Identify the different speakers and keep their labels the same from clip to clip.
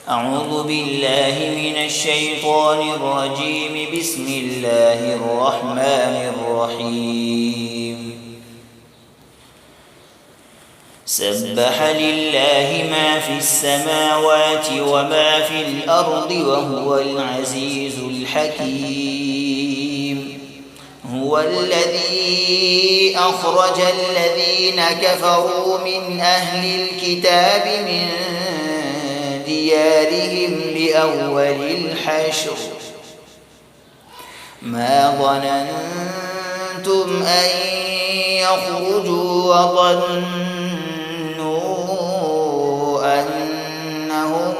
Speaker 1: أعوذ بالله من الشيطان الرجيم. بسم الله الرحمن الرحيم. سبح لله ما في السماوات وما في الأرض وهو العزيز الحكيم. هو الذي أخرج الذين كفروا من أهل الكتاب من ديارهم لأول الحشر ما ظننتم أن يخرجوا وظنوا أنهم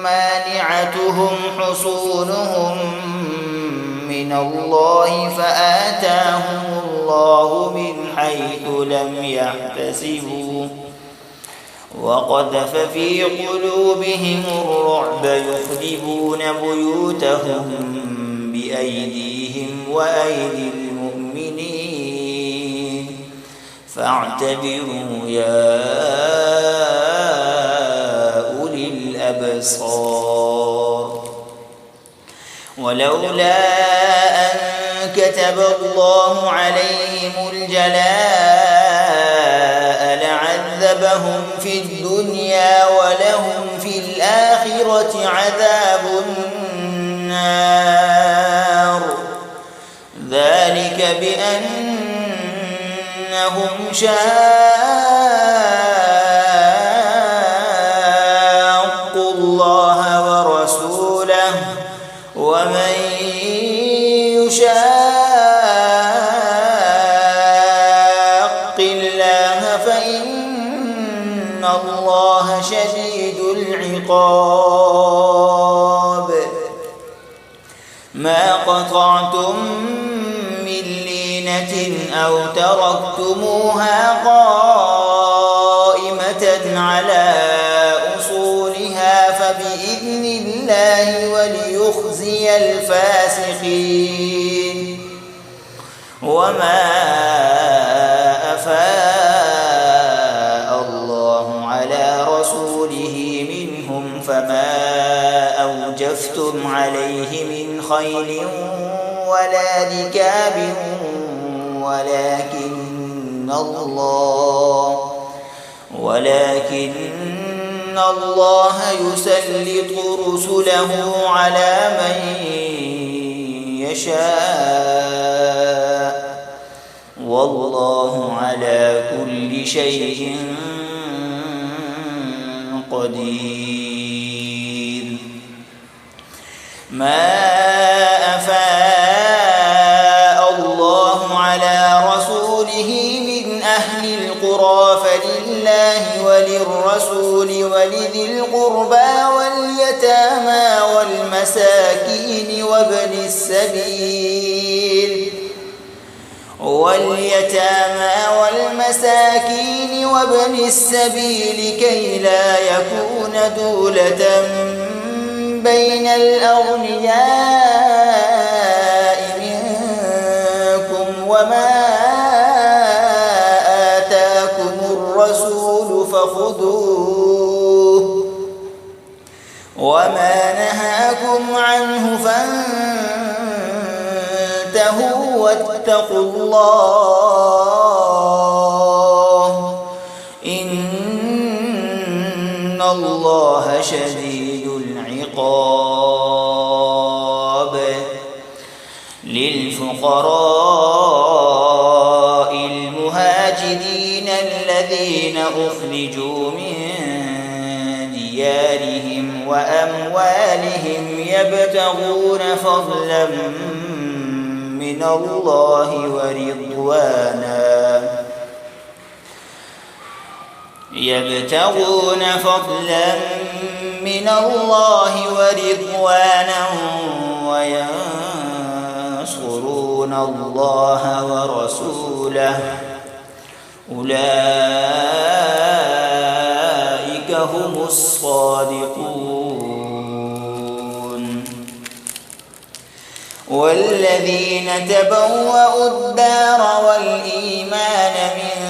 Speaker 1: مانعتهم حصونهم من الله فآتاهم الله من حيث لم يحتسبوا وقذف في قلوبهم الرعب يخربون بيوتهم بأيديهم وأيدي المؤمنين فاعتبروا يا أولي الأبصار. ولولا أن كتب الله عليهم الجلاء لعذبهم في الدنيا ولهم في الآخرة عذاب النار. ذلك بأنهم شاقوا الله ورسوله ومن يشاق الله فإن الله شديد العقاب. ما قطعتم من لينة أو تركتموها قائمة على أصولها فبإذن الله وليخزي الفاسقين. وما أفاء الله على رسوله منهم فما أوجفتم عليه من خيل ولا ركاب ولكن الله يسلط رسله على من يشاء والله على كل شيء قدير. ما أفاء الله على رسوله من أهل القرى فلله وللرسول ولذي القربى واليتامى والمساكين وابن السبيل كي لا يكون دولة بين الأغنياء منكم. وما آتاكم الرسول فخذوه وما نهاكم عنه فانتهوا واتقوا الله إن الله شديد العقاب. للفقراء المهاجرين الذين أخرجوا من ديارهم وأموالهم يبتغون فضلا من الله ورضوانا وينصرون الله ورسوله أولئك هم الصادقون. والذين تبوأوا الدار والإيمان من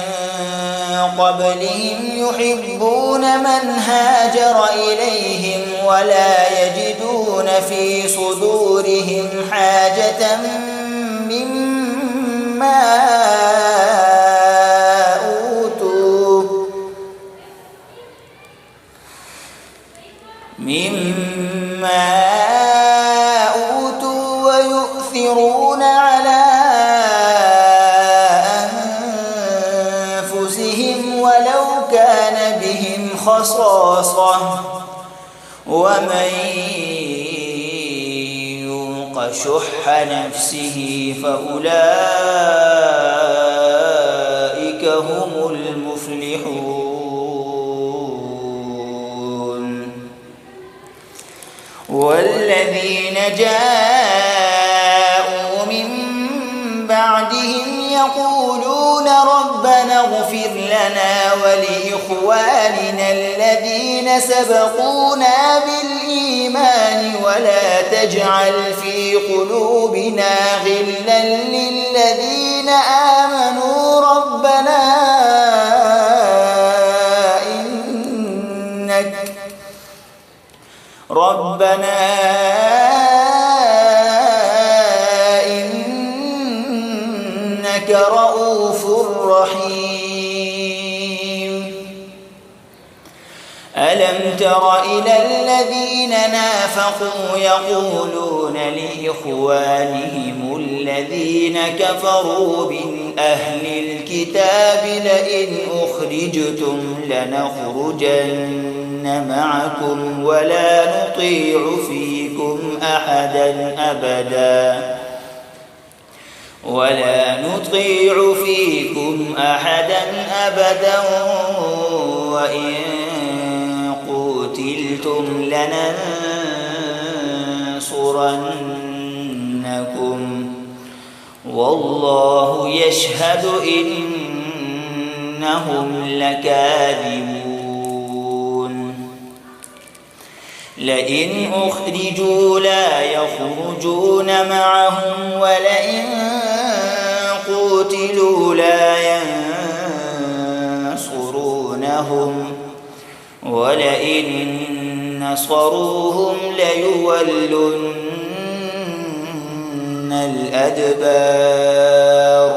Speaker 1: قبلهم يحبون من هاجر إليهم ولا يجدون في صدورهم حاجة مما أوتوا ويؤثرون على أنفسهم ولو كان بهم خصاصة ومن يوق شح نفسه فأولئك هم المفلحون. والذين جاءوا من بعدهم يقولون ربنا اغفر لنا ولإخواننا الذين سبقونا بالإيمان ولا تجعل في قلوبنا غلا للذين آمنوا ربنا إنك رؤوف رحيم. ألم تر إلى الذين نافقوا يقولون لإخوانهم الذين كفروا من أهل الكتاب لئن أخرجتم لنخرجن معكم ولا نطيع فيكم أحدا أبدا وإن قتلتم لننصرنكم والله يشهد إنهم لكاذبون. لئن أخرجوا لا يخرجون معهم ولئن قتلوا لا ينصرونهم ولئن نصروهم ليولن الأدبار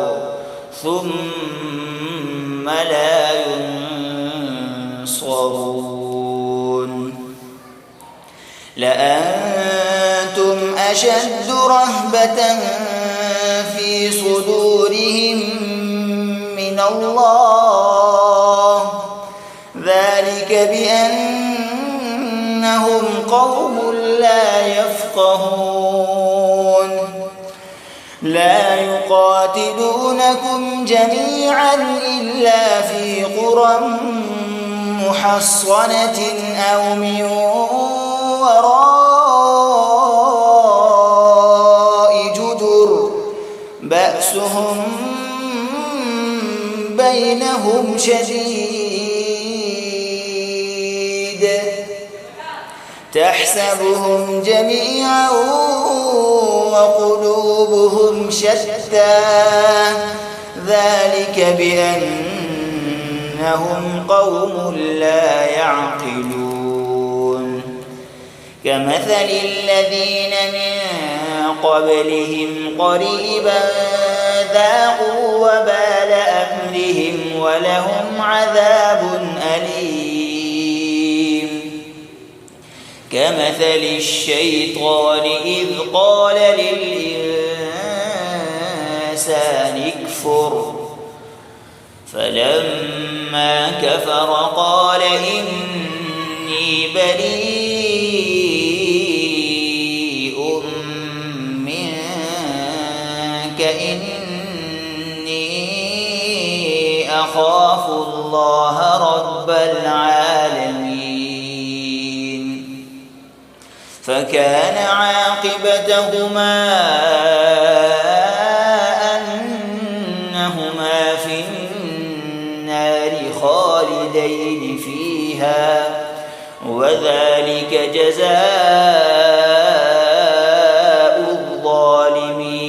Speaker 1: ثم لا ينصرون. لأنتم أشد رهبة في صدورهم من الله ذلك بأنهم قوم لا يفقهون. لا يقاتلونكم جميعا إلا في قرى محصنة أو من وراء جدر بأسهم بينهم شديد تحسبهم جميعا وقلوبهم شتى ذلك بأنهم قوم لا يعقلون. كمثل الذين من قبلهم قريبا ذاقوا وبال أمرهم ولهم عذاب أليم. كمثل الشيطان إذ قال للإنسان اكفر فلما كفر قال إني بريء منك إني أخاف الله رب العالمين. فكان عاقبتهما أنهما في النار خالدين فيها وذلك جزاء الظالمين.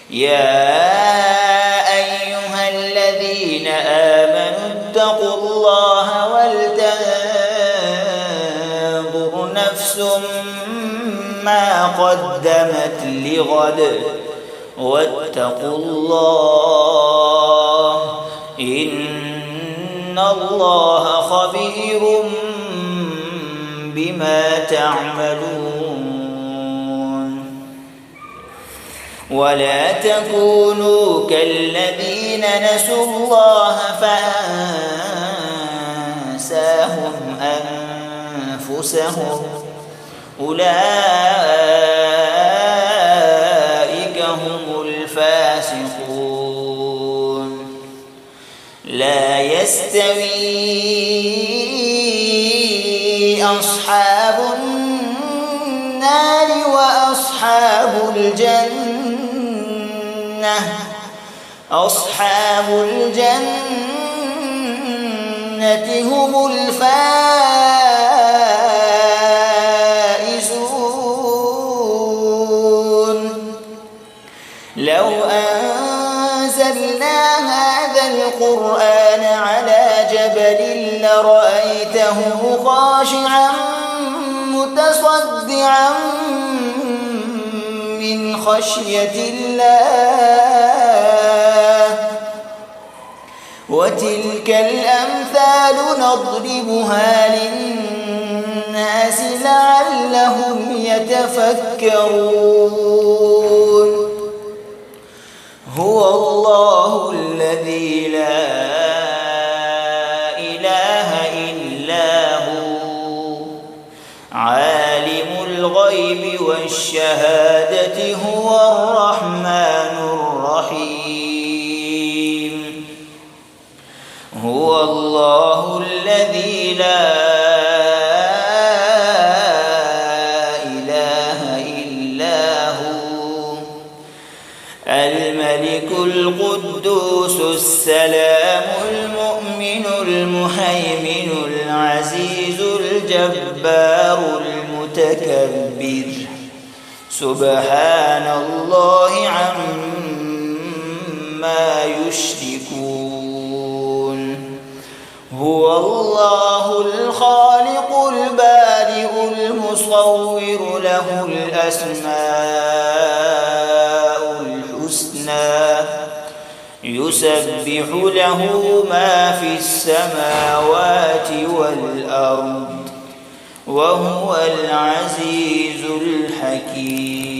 Speaker 1: يا الله ولتنظر نفس ما قدمت لغد واتقوا الله إن الله خبير بما تعملون. ولا تكونوا كالذين نسوا الله فأنساهم أنفسهم أولئك هم الفاسقون. لا يستوي أصحاب النار وأصحاب الجنة أصحاب الجنة هم الفائزون. لو أنزلنا هذا القرآن على جبل لرأيته خاشعا متصدعا من خشية الله. وتلك الأمثال نضربها للناس لعلهم يتفكرون. هو الله الذي لا إله إلا هو عالم الغيب والشهادة هو الرحمن الرحيم. هو الله الذي لا إله إلا هو الملك القدوس السلام المؤمن المهيمن العزيز الجبار المتكبر سبحان الله عما يشركون. هو الله الخالق البارئ المصور له الأسماء الحسنى يسبح له ما في السماوات والأرض وهو العزيز الحكيم.